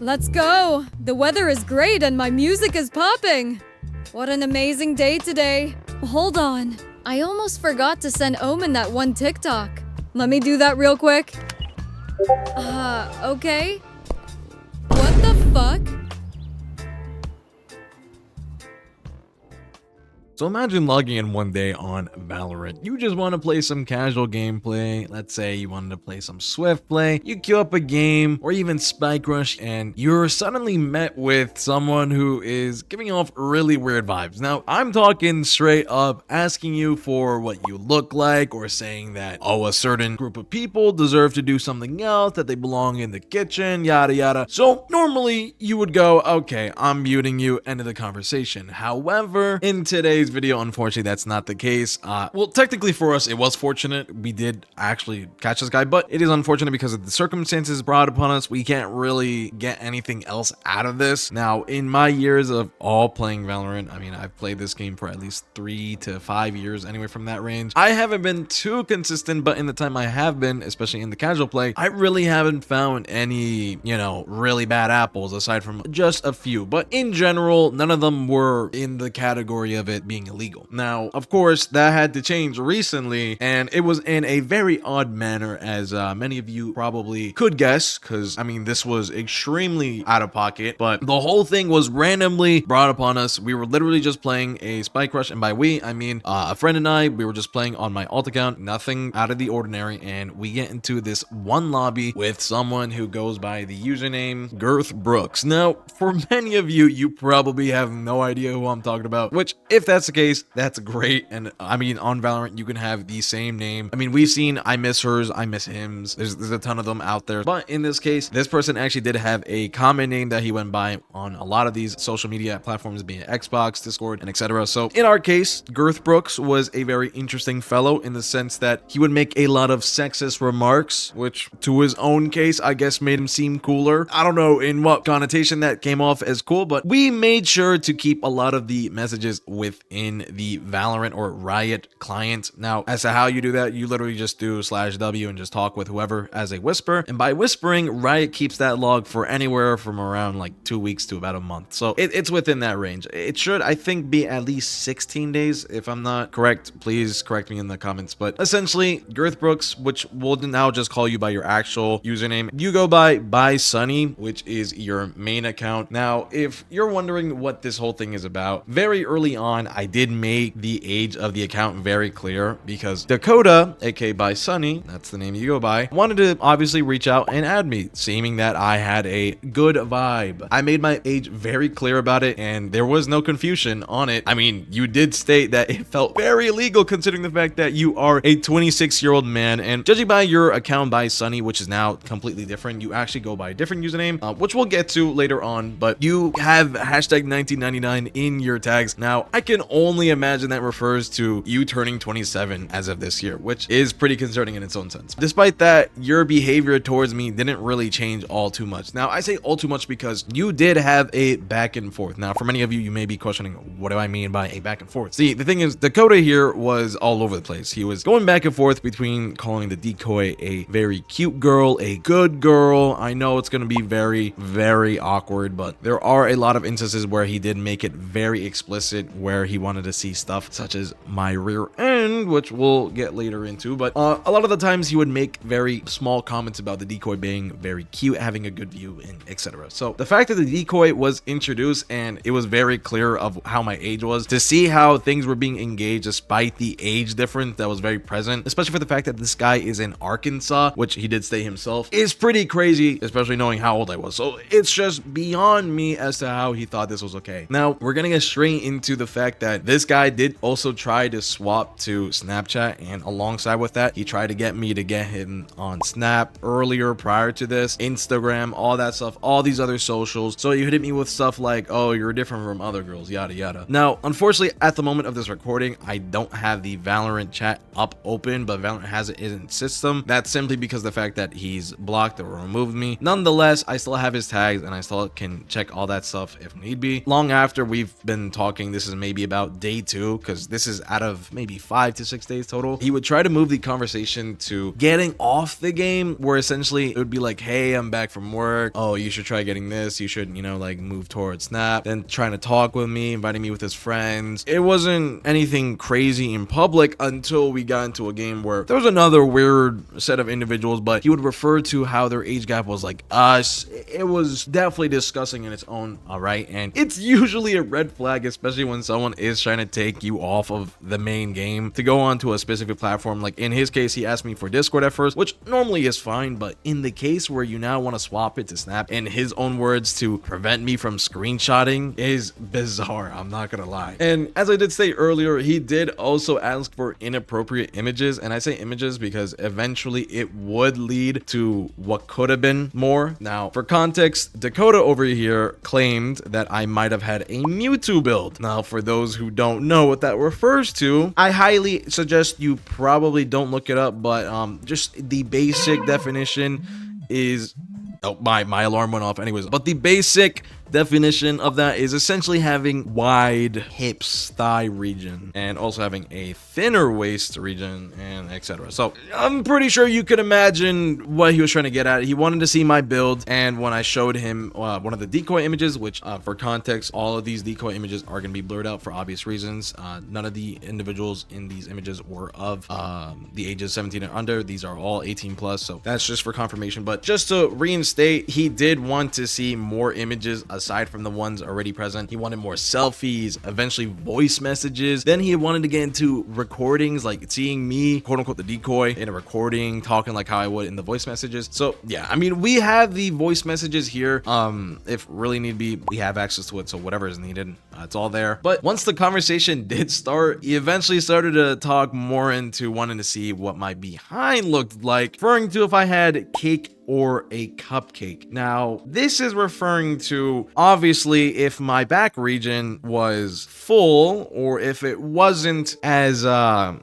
Let's go! The weather is great and my music is popping! What an amazing day today! Hold on, I almost forgot to send Omen that one TikTok. Let me do that real quick. Okay. What the fuck? So imagine logging in one day on Valorant. You just want to play some casual gameplay. Let's say you wanted to play some Swift play. You queue up a game or even Spike Rush and you're suddenly met with someone who is giving off really weird vibes. Now, I'm talking straight up asking you for what you look like or saying that, oh, a certain group of people deserve to do something else, that they belong in the kitchen, yada yada. So normally you would go, okay, I'm muting you, end of the conversation. However, in today's video, unfortunately, that's not the case. Well, technically for us, it was fortunate. We did actually catch this guy, but it is unfortunate because of the circumstances brought upon us. We can't really get anything else out of this. Now, in my years of all playing Valorant, I mean, I've played this game for at least 3 to 5 years, anywhere from that range. I haven't been too consistent, but in the time I have been, especially in the casual play, I really haven't found any, really bad apples aside from just a few. But in general, none of them were in the category of it being illegal. Now, of course, that had to change recently, and it was in a very odd manner, as many of you probably could guess, because I mean, this was extremely out of pocket, but the whole thing was randomly brought upon us. We were literally just playing a Spike Rush, and by we, I mean a friend and I, we were just playing on my alt account, nothing out of the ordinary, and we get into this one lobby with someone who goes by the username Girth Brooks. Now, for many of you, you probably have no idea who I'm talking about, which, if that's the case, that's great. And I mean, on Valorant, you can have the same name. I mean, we've seen I miss hers, I miss hims. There's a ton of them out there. But in this case, this person actually did have a common name that he went by on a lot of these social media platforms, being Xbox, Discord, and etc. So in our case, Girth Brooks was a very interesting fellow in the sense that he would make a lot of sexist remarks, which to his own case, I guess made him seem cooler. I don't know in what connotation that came off as cool, but we made sure to keep a lot of the messages within the Valorant or Riot client. Now, as to how you do that, you literally just do /W and just talk with whoever as a whisper. And by whispering, Riot keeps that log for anywhere from around like 2 weeks to about a month. So it's within that range. It should, I think, be at least 16 days. If I'm not correct, please correct me in the comments. But essentially, Girth Brooks, which we'll now just call you by your actual username, you go by BySunnie, which is your main account. Now, if you're wondering what this whole thing is about, very early on, I did make the age of the account very clear because Dakota, aka BySunnie, that's the name you go by, wanted to obviously reach out and add me, seeming that I had a good vibe. I made my age very clear about it and there was no confusion on it. I mean, you did state that it felt very illegal considering the fact that you are a 26-year-old man, and judging by your account BySunnie, which is now completely different, you actually go by a different username, which we'll get to later on, but you have hashtag 1999 in your tags. Now, I can only imagine that refers to you turning 27 as of this year, which is pretty concerning in its own sense. Despite that, your behavior towards me didn't really change all too much. Now, I say all too much because you did have a back and forth. Now, for many of you, you may be questioning, what do I mean by a back and forth? See, the thing is, Dakota here was all over the place. He was going back and forth between calling the decoy a very cute girl, a good girl. I know it's going to be very, very awkward, but there are a lot of instances where he did make it very explicit, where he wanted to see stuff such as my rear end, which we'll get later into. But a lot of the times he would make very small comments about the decoy being very cute, having a good view, and etc. So the fact that the decoy was introduced and it was very clear of how my age was, to see how things were being engaged despite the age difference that was very present, especially for the fact that this guy is in Arkansas, which he did say himself, is pretty crazy, especially knowing how old I was. So it's just beyond me as to how he thought this was okay. Now, we're gonna get straight into the fact that this guy did also try to swap to Snapchat, and alongside with that, he tried to get me to get him on Snap earlier prior to this, Instagram, all that stuff, all these other socials. So you hit me with stuff like, oh, you're different from other girls, yada yada. Now, unfortunately, at the moment of this recording, I don't have the Valorant chat up open, but Valorant has it in its system. That's simply because of the fact that he's blocked or removed me. Nonetheless, I still have his tags and I still can check all that stuff if need be. Long after we've been talking, this is maybe about day 2, because this is out of maybe 5 5 to 6 days total. He would try to move the conversation to getting off the game, where essentially it would be like, hey, I'm back from work. Oh, you should try getting this. You should, like move towards Snap. Then trying to talk with me, inviting me with his friends. It wasn't anything crazy in public until we got into a game where there was another weird set of individuals, but he would refer to how their age gap was like us. It was definitely disgusting in its own right, and it's usually a red flag, especially when someone is trying to take you off of the main game to go onto a specific platform. Like in his case, he asked me for Discord at first, which normally is fine, but in the case where you now want to swap it to Snap, in his own words, to prevent me from screenshotting, is bizarre, I'm not gonna lie. And as I did say earlier, he did also ask for inappropriate images, and I say images because eventually it would lead to what could have been more. Now, for context, Dakota over here claimed that I might have had a Mewtwo build. Now, for those who don't know what that refers to, I highly suggest you probably don't look it up, but just the basic definition is... Oh, my alarm went off anyways. But the basic definition of that is essentially having wide hips, thigh region, and also having a thinner waist region, and etc. So I'm pretty sure you could imagine what he was trying to get at. He wanted to see my build, and when I showed him one of the decoy images, which for context, all of these decoy images are going to be blurred out for obvious reasons. None of the individuals in these images were of the ages 17 and under. These are all 18 plus, so that's just for confirmation. But just to reinstate, he did want to see more images aside from the ones already present. He wanted more selfies, eventually voice messages. Then he wanted to get into recordings, like seeing me, quote unquote, the decoy in a recording, talking like how I would in the voice messages. So yeah, I mean, we have the voice messages here. If really need be, we have access to it. So whatever is needed, it's all there. But once the conversation did start, he eventually started to talk more into wanting to see what my behind looked like, referring to if I had cake or a cupcake. Now, this is referring to, obviously, if my back region was full, or if it wasn't as, yeah,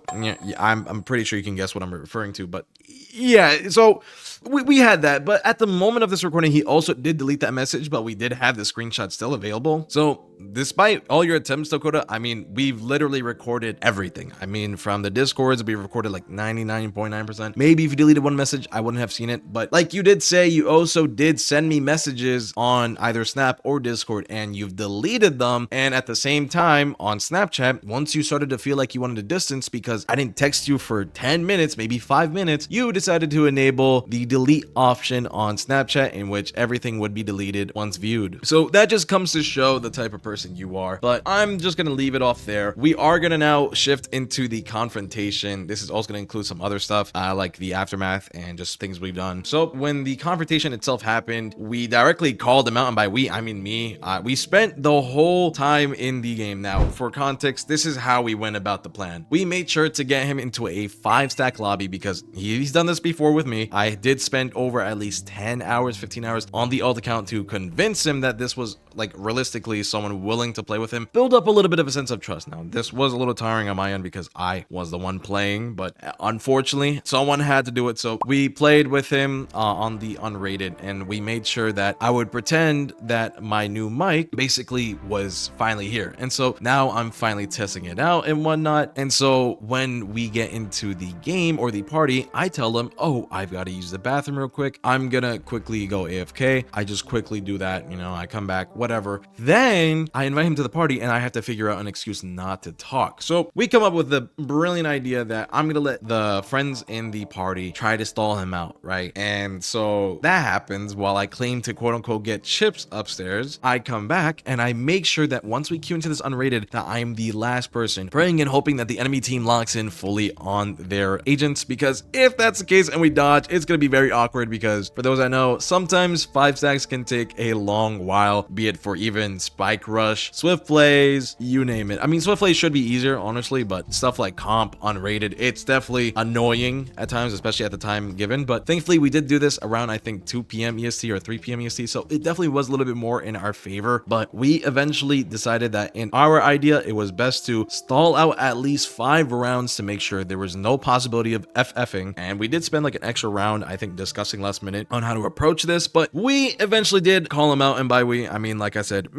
I'm pretty sure you can guess what I'm referring to, but yeah, so we had that. But at the moment of this recording, he also did delete that message, but we did have the screenshot still available. So despite all your attempts, Dakota, I mean, we've literally recorded everything. I mean, from the Discords, we recorded like 99.9%. Maybe if you deleted one message, I wouldn't have seen it. But like you did say, you also did send me messages on either Snap or Discord, and you've deleted them. And at the same time, on Snapchat, once you started to feel like you wanted to distance because I didn't text you for 10 minutes, maybe 5 minutes, you decided to enable the delete option on Snapchat, in which everything would be deleted once viewed. So that just comes to show the type of person you are. But I'm just gonna leave it off there. We are gonna now shift into the confrontation. This is also gonna include some other stuff, like the aftermath and just things we've done. So when the confrontation itself happened, we directly called him out, and by we, I mean me. We spent the whole time in the game. Now, for context, this is how we went about the plan. We made sure to get him into a 5-stack lobby because he's done this before with me. I did spend over at least 10 hours, 15 hours on the alt account to convince him that this was like realistically someone willing to play with him, build up a little bit of a sense of trust. Now, this was a little tiring on my end because I was the one playing, but unfortunately someone had to do it. So we played with him on the unrated, and we made sure that I would pretend that my new mic basically was finally here. And so now I'm finally testing it out and whatnot. And so when we get into the game or the party, I tell them, oh, I've got to use the bathroom real quick. I'm gonna quickly go AFK. I just quickly do that, I come back, whatever. Then I invite him to the party, and I have to figure out an excuse not to talk. So we come up with the brilliant idea that I'm gonna let the friends in the party try to stall him out, right? And so that happens while I claim to quote unquote get chips upstairs. I come back and I make sure that once we queue into this unrated, that I'm the last person, praying and hoping that the enemy team locks in fully on their agents, because if that's the case and we dodge, it's gonna be very awkward, because for those I know, sometimes 5 stacks can take a long while, be it for even spike rush, swift plays, you name it. I mean, swift plays should be easier, honestly, but stuff like comp, unrated, it's definitely annoying at times, especially at the time given. But thankfully, we did do this around, I think, 2 p.m. EST or 3 p.m. EST, so it definitely was a little bit more in our favor. But we eventually decided that in our idea, it was best to stall out at least 5 rounds to make sure there was no possibility of FFing. And we did spend like an extra round, I think, discussing last minute on how to approach this, but we eventually did call him out. And by we, I mean, like I said,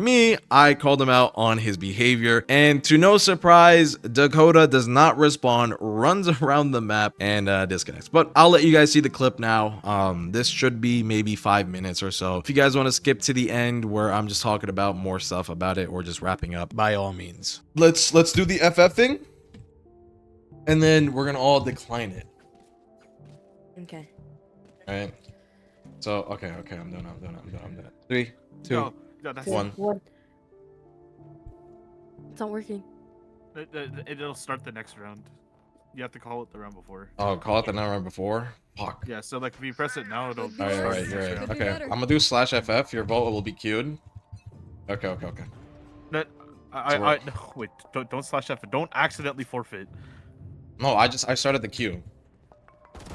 I called him out on his behavior, and to no surprise, Dakota does not respond, runs around the map, and disconnects. But I'll let you guys see the clip now. This should be maybe 5 minutes or so. If you guys want to skip to the end where I'm just talking about more stuff about it or just wrapping up, by all means. Let's do the FF thing, and then we're gonna all decline it. Okay. All right. So okay, I'm done. 3, 2, No, that's 1. What? It's not working. It'll start the next round. You have to call it the round before. Oh, call it the round before. Fuck. Yeah, so like if you press it now, it'll. All right, you're right. Okay, I'm gonna do /FF. Your vote will be queued. Okay. No, no, wait. Don't /F. Don't accidentally forfeit. No, I started the queue.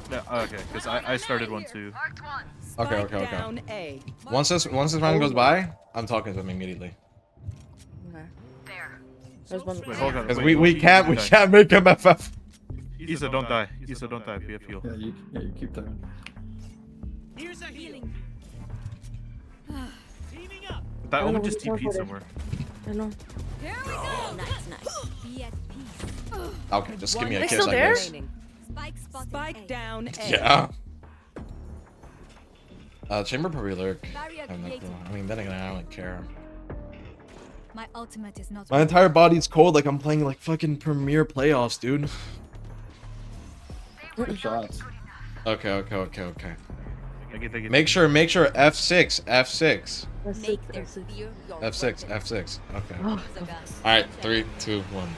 No, okay, because I started one too. Okay. Down A. Once this round goes by, I'm talking to him immediately. Okay. There's one. Wait, hold on. Because wait, we don't can't die. make him FF. Isa, don't die. Isa, don't die. Be a heal. Yeah, you keep that. Here's a healing. Teaming up. That I one don't just know what TP'd it's somewhere. I know. Here we go. Nice. Be at peace. Okay, just give me a They're kiss, still I there? guess. Spike down A. Yeah. Chamber probably lurk. Barrier I'm not created. cool. I mean, then again, I don't care. My ultimate is not. My entire body's cold, like I'm playing like fucking Premier playoffs, dude. Good shots. Okay. Thank you. Make sure F6. That's Make it. their That's it. fear your F6. Okay. Oh, All right, 3, 2, 1.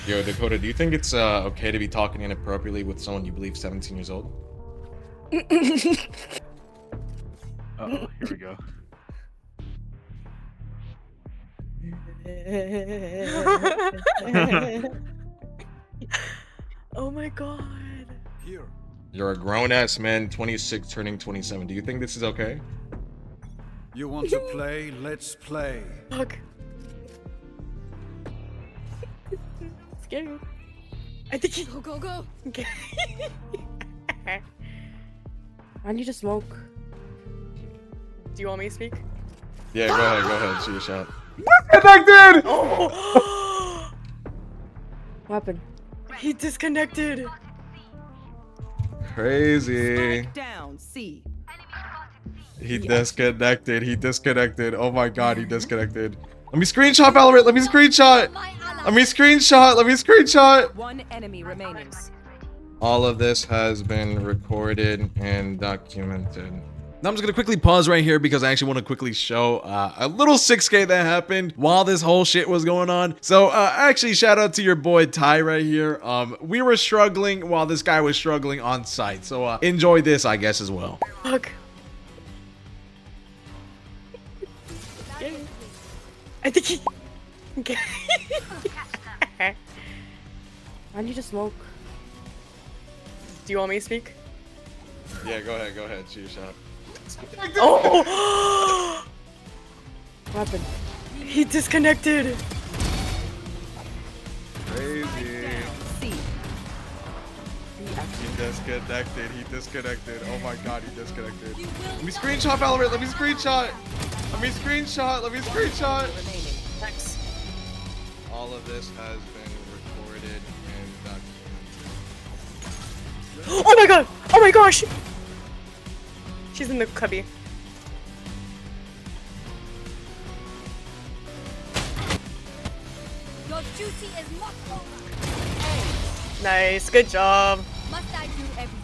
Yo, Dakota, do you think it's okay to be talking inappropriately with someone you believe 17 years old? Uh-oh, here we go. Oh my god. You're a grown-ass man, 26, turning 27. Do you think this is okay? You want to play? Let's play. Fuck. Scary. I think he. Go. Okay. I need to smoke. Do you want me to speak? Yeah, go ahead, shoot your shot. Disconnected! Oh! What happened? He disconnected. Crazy. Spike down C. He disconnected. Oh my god, he disconnected. Let me screenshot, Valorant. Let me screenshot. One enemy remaining. All of this has been recorded and documented. Now I'm just gonna quickly pause right here because I actually want to quickly show a little 6K that happened while this whole shit was going on. So actually shout out to your boy Ty right here. We were struggling while this guy was struggling on site. So enjoy this, I guess, as well. Fuck. I think he. Okay. I need to smoke. Do you want me to speak? Yeah, go ahead, shoot your shot. Oh! What happened? He disconnected. Crazy. C. He disconnected. Oh my god, he disconnected. Let me screenshot, Valorant. Let me screenshot. Remaining. Thanks. All of this has been recorded and documented. Oh my god! Oh my gosh! She's in the cubby. Your duty is not over. Nice, good job. Must I do everything?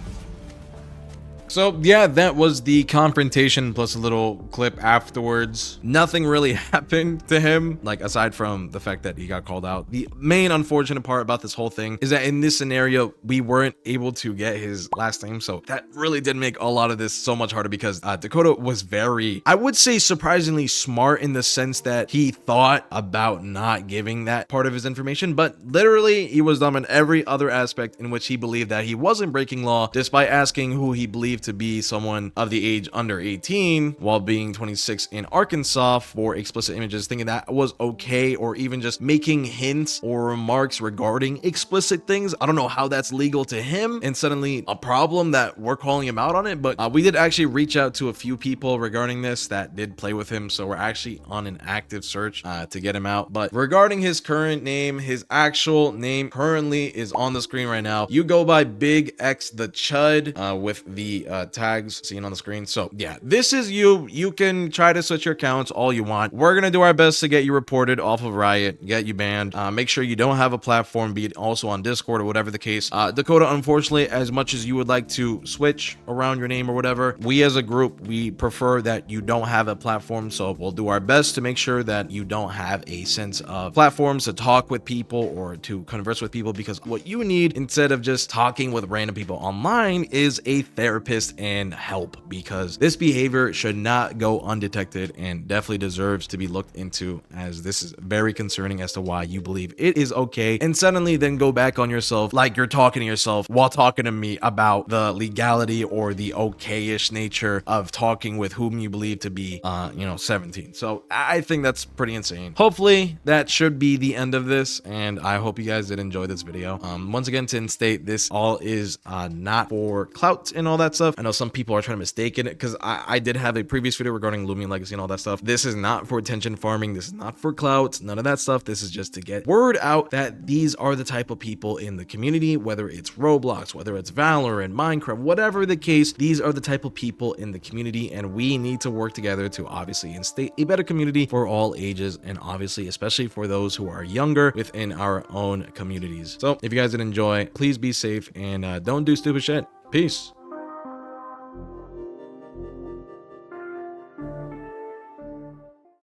So yeah, that was the confrontation plus a little clip afterwards. Nothing really happened to him, like aside from the fact that he got called out. The main unfortunate part about this whole thing is that in this scenario, we weren't able to get his last name. So that really did make a lot of this so much harder because Dakota was very, I would say surprisingly smart in the sense that he thought about not giving that part of his information, but literally he was dumb in every other aspect in which he believed that he wasn't breaking law, despite asking who he believed believed to be someone of the age under 18 while being 26 in Arkansas for explicit images, thinking that was okay, or even just making hints or remarks regarding explicit things. I don't know how that's legal to him and suddenly a problem that we're calling him out on it, but we did actually reach out to a few people regarding this that did play with him, so we're actually on an active search to get him out. But regarding his current name, his actual name currently is on the screen right now. You go by Big X the Chud with the tags seen on the screen. So yeah, this is you. You can try to switch your accounts all you want. We're gonna do our best to get you reported off of Riot, get you banned. Make sure you don't have a platform, be it also on Discord or whatever the case. Dakota, unfortunately, as much as you would like to switch around your name or whatever, we as a group, we prefer that you don't have a platform. So we'll do our best to make sure that you don't have a sense of platforms to talk with people or to converse with people, because what you need instead of just talking with random people online is a therapist and help, because this behavior should not go undetected and definitely deserves to be looked into, as this is very concerning as to why you believe it is okay and suddenly then go back on yourself like you're talking to yourself while talking to me about the legality or the okay-ish nature of talking with whom you believe to be 17. So I think that's pretty insane. Hopefully that should be the end of this, and I hope you guys did enjoy this video. Once again, to state, this all is not for clout and all that stuff. I know some people are trying to mistake it, because I did have a previous video regarding Lumion Legacy and all that stuff. This is not for attention farming. This is not for clout, none of that stuff. This is just to get word out that these are the type of people in the community, whether it's Roblox, whether it's Valorant, Minecraft, whatever the case, these are the type of people in the community, and we need to work together to obviously instate a better community for all ages, and obviously especially for those who are younger within our own communities. So if you guys did enjoy, please be safe and don't do stupid shit. Peace.